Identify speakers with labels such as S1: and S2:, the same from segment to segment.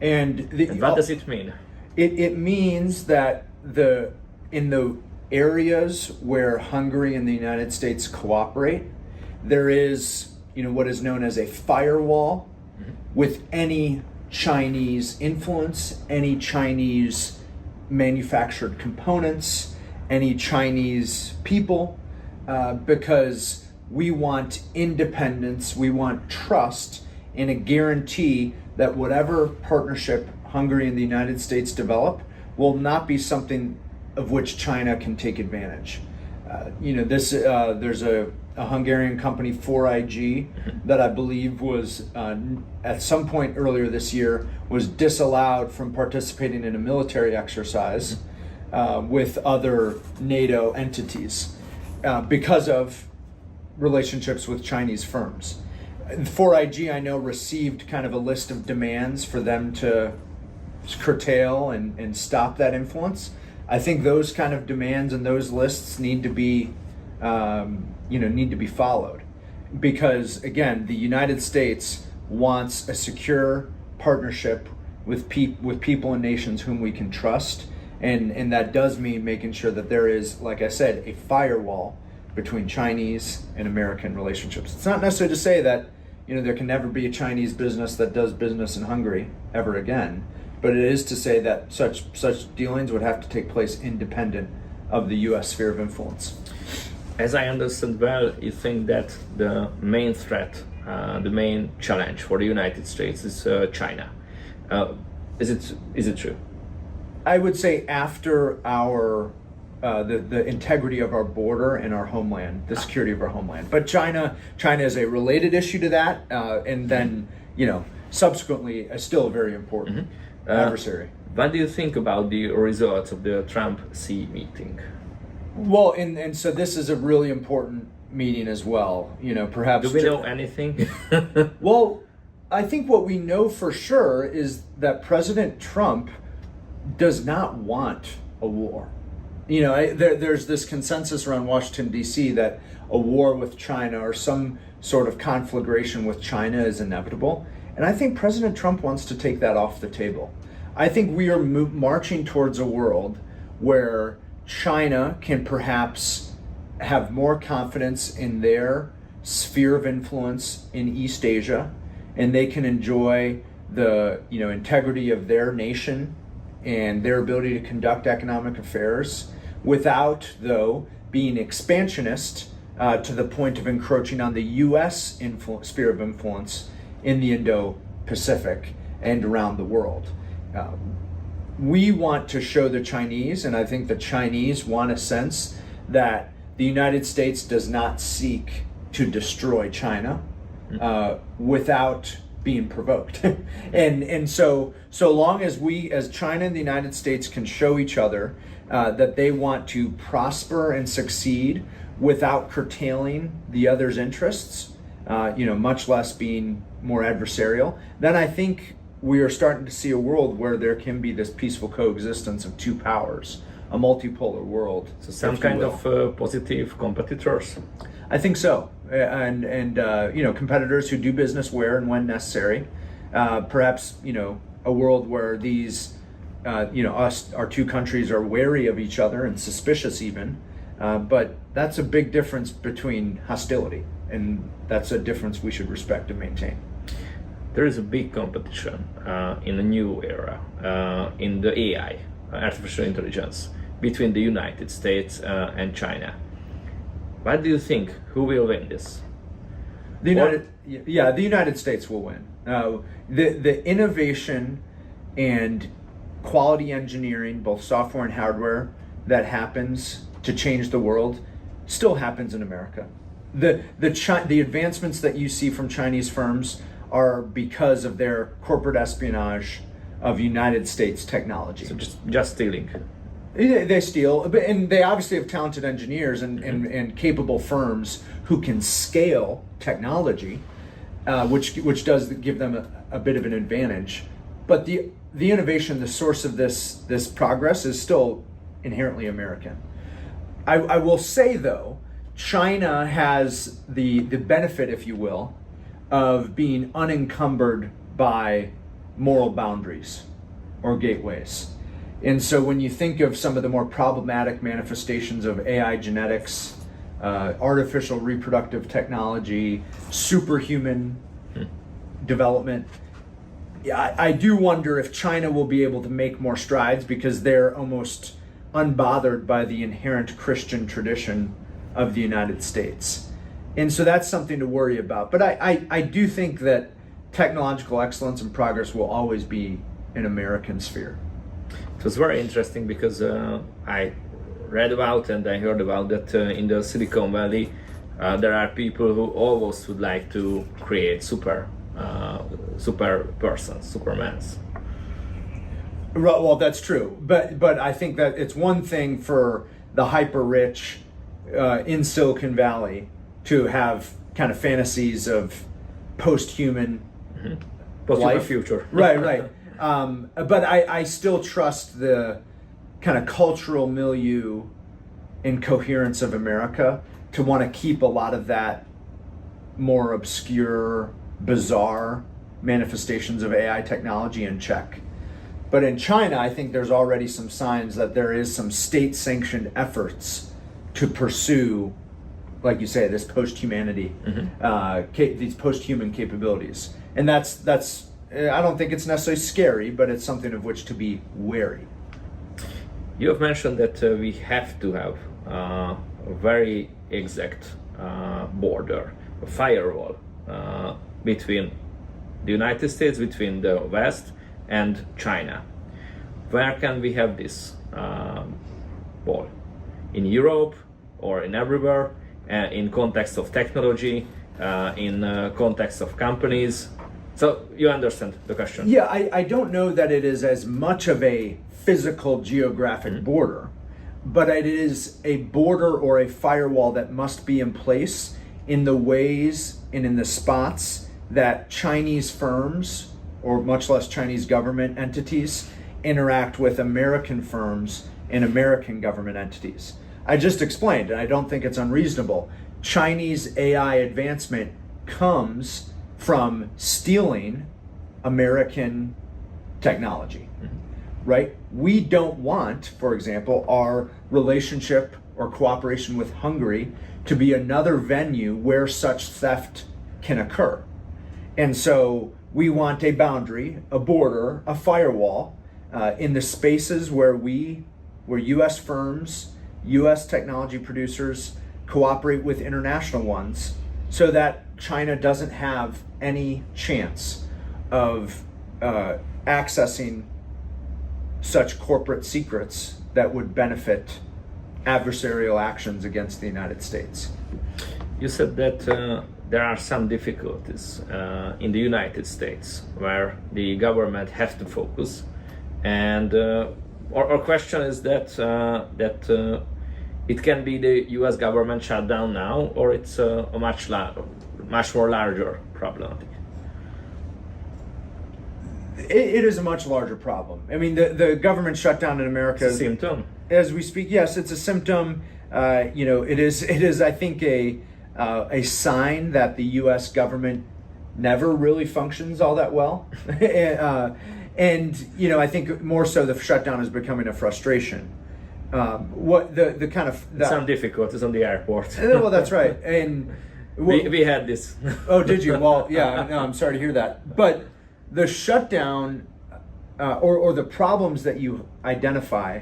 S1: And what does it mean?
S2: It means that in the areas where Hungary and the United States cooperate, there is what is known as a firewall with any Chinese influence, any Chinese manufactured components, any Chinese people, because we want independence, we want trust, and a guarantee that whatever partnership Hungary and the United States develop will not be something of which China can take advantage. There's a Hungarian company, 4IG, that I believe was at some point earlier this year was disallowed from participating in a military exercise with other NATO entities because of relationships with Chinese firms. 4IG, I know, received kind of a list of demands for them to curtail and stop that influence. I think those kind of demands and those lists need to be followed, because again, the United States wants a secure partnership with people and nations whom we can trust, and that does mean making sure that there is, like I said, a firewall between Chinese and American relationships. It's not necessarily to say that there can never be a Chinese business that does business in Hungary ever again, but it is to say that such dealings would have to take place independent of the U.S. sphere of influence.
S1: As I understand well, you think that the main threat, the main challenge for the United States is China. Is it true?
S2: I would say after our the integrity of our border and our homeland, the security of our homeland. But China is a related issue to that, and then subsequently still a very important adversary.
S1: What do you think about the results of the Trump-Xi meeting?
S2: Well, and so this is a really important meeting as well. Perhaps.
S1: Do we know anything?
S2: Well, I think what we know for sure is that President Trump does not want a war. There's this consensus around Washington, D.C. that a war with China or some sort of conflagration with China is inevitable. And I think President Trump wants to take that off the table. I think we are marching towards a world where China can perhaps have more confidence in their sphere of influence in East Asia, and they can enjoy the integrity of their nation and their ability to conduct economic affairs without, though, being expansionist to the point of encroaching on the U.S. sphere of influence in the Indo-Pacific and around the world. We want to show the Chinese, and I think the Chinese want a sense that the United States does not seek to destroy China without being provoked. and so long as we, as China and the United States, can show each other that they want to prosper and succeed without curtailing the other's interests, much less being more adversarial, then I think we are starting to see a world where there can be this peaceful coexistence of two powers, a multipolar world.
S1: So some kind of positive competitors?
S2: I think so. And competitors who do business where and when necessary. Perhaps, a world where these, our two countries are wary of each other and suspicious even. But that's a big difference between hostility, and that's a difference we should respect and maintain.
S1: There is a big competition in a new era in the AI, artificial intelligence, between the United States and China. What do you think? Who will win this?
S2: The United States will win. The innovation and quality engineering, both software and hardware, that happens to change the world still happens in America. The advancements that you see from Chinese firms are because of their corporate espionage of United States technology.
S1: So just stealing.
S2: They steal, and they obviously have talented engineers and capable firms who can scale technology, which does give them a bit of an advantage. But the innovation, the source of this progress, is still inherently American. I will say, though, China has the benefit, if you will, of being unencumbered by moral boundaries or gateways. And so when you think of some of the more problematic manifestations of AI genetics, artificial reproductive technology, superhuman development, I do wonder if China will be able to make more strides because they're almost unbothered by the inherent Christian tradition of the United States. And so that's something to worry about. But I do think that technological excellence and progress will always be an American sphere.
S1: It was very interesting because I read about and I heard about that in the Silicon Valley there are people who almost would like to create super persons, supermans.
S2: Well, that's true, but I think that it's one thing for the hyper rich in Silicon Valley to have kind of fantasies of post-human life,
S1: future.
S2: right. But I still trust the kind of cultural milieu and coherence of America to want to keep a lot of that more obscure, bizarre manifestations of AI technology in check. But in China, I think there's already some signs that there is some state-sanctioned efforts to pursue, like you say, this post-humanity, these post-human capabilities. And that's I don't think it's necessarily scary, but it's something of which to be wary.
S1: You have mentioned that we have to have a very exact border, a firewall between the United States, between the West and China. Where can we have this wall? In Europe or in everywhere? In context of technology, in context of companies? So you understand the question?
S2: Yeah, I don't know that it is as much of a physical geographic border, but it is a border or a firewall that must be in place in the ways and in the spots that Chinese firms, or much less Chinese government entities, interact with American firms and American government entities. I just explained, and I don't think it's unreasonable. Chinese AI advancement comes from stealing American technology, right? We don't want, for example, our relationship or cooperation with Hungary to be another venue where such theft can occur. And so we want a boundary, a border, a firewall in the spaces where U.S. firms, U.S. technology producers cooperate with international ones, so that China doesn't have any chance of accessing such corporate secrets that would benefit adversarial actions against the United States.
S1: You said that there are some difficulties in the United States where the government has to focus, and our question is that it can be the U.S. government shutdown now, or it's a much more larger problem.
S2: It is a much larger problem. I mean, the government shutdown in America
S1: is a symptom.
S2: As we speak, yes, it's a symptom. It is. I think a sign that the U.S. government never really functions all that well, and I think more so the shutdown is becoming a frustration. What the kind of
S1: some difficulties on the airport.
S2: Well, that's right, and
S1: we had this.
S2: Oh, did you? Well, yeah. No, I'm sorry to hear that. But the shutdown or the problems that you identify,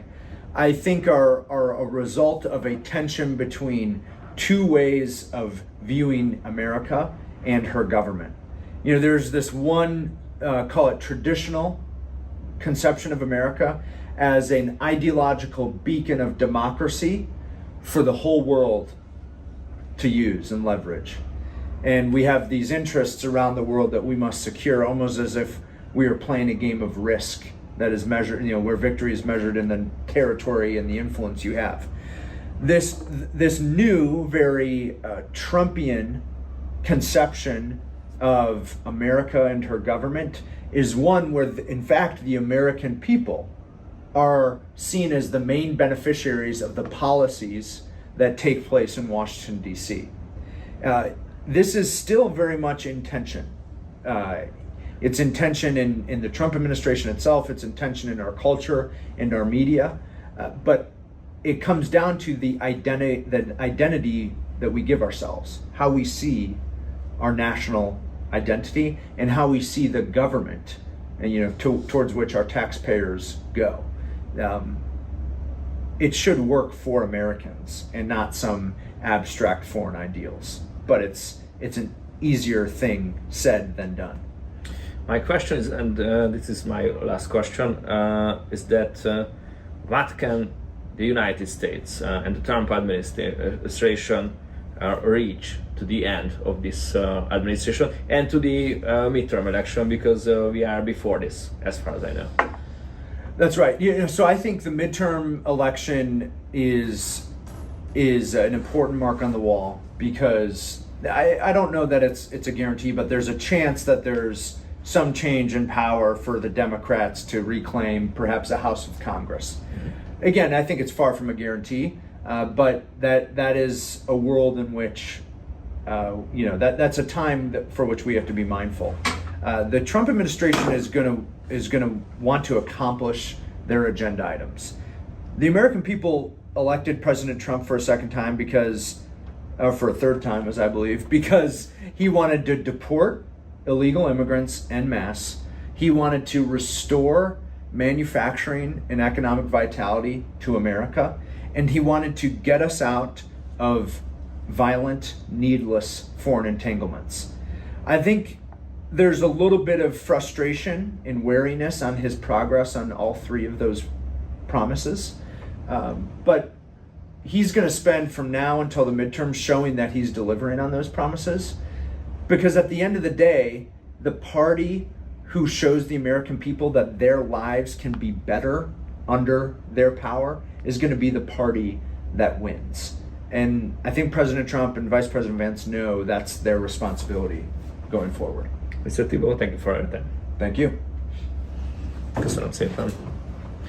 S2: I think are a result of a tension between two ways of viewing America and her government. There's this one, call it traditional conception of America as an ideological beacon of democracy for the whole world to use and leverage. And we have these interests around the world that we must secure, almost as if we are playing a game of Risk that is measured, where victory is measured in the territory and the influence you have. This new, very Trumpian conception of America and her government is one where, in fact, the American people are seen as the main beneficiaries of the policies that take place in Washington, D.C. This is still very much in tension. It's in tension in the Trump administration itself. It's in tension in our culture and our media. But it comes down to the identity that we give ourselves, how we see our national identity, and how we see the government, and towards which our taxpayers go. It should work for Americans and not some abstract foreign ideals. But it's an easier thing said than done.
S1: My question is, and this is my last question, is that what can the United States and the Trump administration reach to the end of this administration and to the midterm election, because we are before this, as far as I know.
S2: That's right. So I think the midterm election is an important mark on the wall, because I don't know that it's a guarantee, but there's a chance that there's some change in power for the Democrats to reclaim perhaps a House of Congress. Mm-hmm. Again, I think it's far from a guarantee, but that is a world in which that's a time for which we have to be mindful. The Trump administration is going to want to accomplish their agenda items. The American people elected President Trump for a second time for a third time, as I believe, because he wanted to deport illegal immigrants en masse. He wanted to restore manufacturing and economic vitality to America, and he wanted to get us out of violent, needless foreign entanglements. I think there's a little bit of frustration and wariness on his progress on all three of those promises, but he's going to spend from now until the midterms showing that he's delivering on those promises, because at the end of the day, the party who shows the American people that their lives can be better under their power is going to be the party that wins. And I think President Trump and Vice President Vance know that's their responsibility going forward.
S1: Mr. Thibeau, thank you for your time.
S2: Thank you.
S1: Köszönöm szépen.